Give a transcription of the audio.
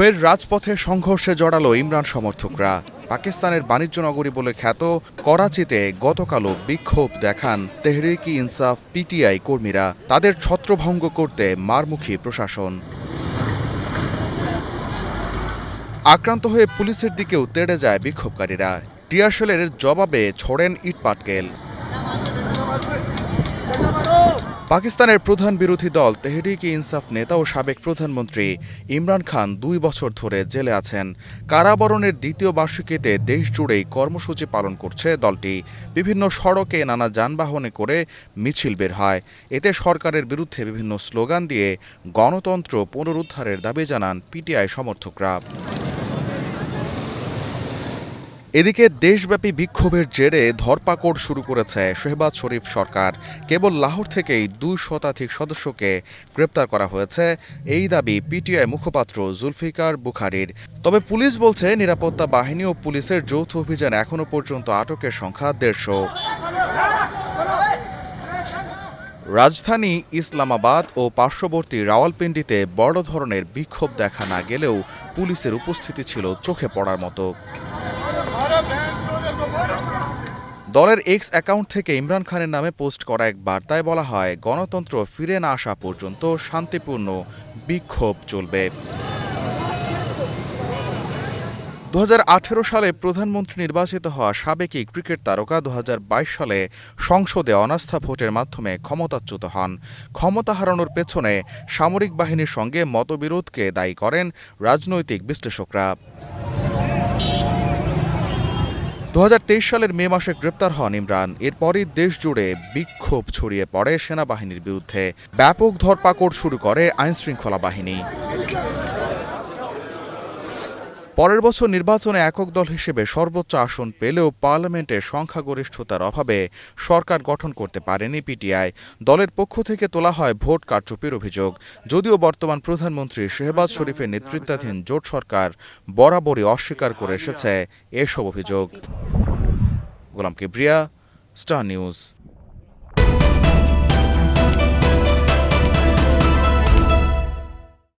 ফের রাজপথে সংঘর্ষে জড়ালো ইমরান সমর্থকরা। পাকিস্তানের বাণিজ্য নগরী বলে খ্যাত করাচিতে গতকালও বিক্ষোভ দেখান তেহরিক-ই ইনসাফ পিটিআই কর্মীরা। তাদের ছত্রভঙ্গ করতে মারমুখী প্রশাসন। আক্রান্ত হয়ে পুলিশের দিকেও তেড়ে যায় বিক্ষোভকারীরা। টিয়ারশেলের জবাবে ছোড়েন ইটপাটকেল। পাকিস্তানের প্রধান বিরোধী দল তেহরিক-ই ইনসাফ নেতা ও সাবেক প্রধানমন্ত্রী ইমরান খান ২ বছর ধরে জেলে আছেন। কারাবরণের দ্বিতীয় বার্ষিকীতে দেশ জুড়েই কর্মসূচি পালন করছে দলটি। বিভিন্ন সড়কে নানা যানবাহনে করে মিছিল বের হয়। এতে সরকারের বিরুদ্ধে বিভিন্ন স্লোগান দিয়ে গণতন্ত্র পুনরুদ্ধারের দাবি জানান পিটিআই সমর্থকরা। এদিকে দেশব্যাপী বিক্ষোভের জেরে ধরপাকড় শুরু করেছে শেহবাজ শরীফ সরকার। কেবল লাহোর থেকেই ২ শতাধিক সদস্যকে গ্রেপ্তার করা হয়েছে, এই দাবি পিটিআই মুখপাত্র জুলফিকার বুখারীর। তবে পুলিশ বলছে নিরাপত্তা বাহিনী ও পুলিশের যৌথ অভিযান এখনো পর্যন্ত আটকের সংখ্যা ১৫০। রাজধানী ইসলামাবাদ ও পার্শ্ববর্তী রাওয়ালপিন্ডিতে বড় ধরনের বিক্ষোভ দেখা না গেলেও পুলিশের উপস্থিতি ছিল চোখে পড়ার মতো। দলের এক্স অ্যাকাউন্ট থেকে ইমরান খানের নামে পোস্ট করা এক বার্তায় বলা হয়, গণতন্ত্র ফিরে না আসা পর্যন্ত শান্তিপূর্ণ বিক্ষোভ চলবে। ২০১৮ সালে প্রধানমন্ত্রী নির্বাচিত হওয়া সাবেক এই ক্রিকেট তারকা ২০২২ সালে সংসদে অনাস্থা ভোটের মাধ্যমে ক্ষমতাচ্যুত হন। ক্ষমতা হারানোর পেছনে সামরিক বাহিনীর সঙ্গে মতবিরোধকে দায়ী করেন রাজনৈতিক বিশ্লেষকরা। ২০২৩ সালের মে মাসে গ্রেপ্তার হন ইমরান। এরপরই দেশ জুড়ে বিক্ষোভ ছড়িয়ে পড়ে সেনাবাহিনীর বিরুদ্ধে। ব্যাপক ধরপাকড় শুরু করে আইনশৃঙ্খলা বাহিনী। পরের বছর নির্বাচনে একক দল হিসেবে সর্বোচ্চ আসন পেলেও পার্লামেন্টে সংখ্যাগরিষ্ঠতার অভাবে সরকার গঠন করতে পারেনি পিটিআই। দলের পক্ষ থেকে তোলা হয় ভোট কারচুপির অভিযোগ। যদিও বর্তমান প্রধানমন্ত্রী শেহবাজ শরীফের নেতৃত্বাধীন জোট সরকার বরাবরই অস্বীকার করে এসেছে এসব অভিযোগ। গোলাম কিবরিয়া, স্টার নিউজ।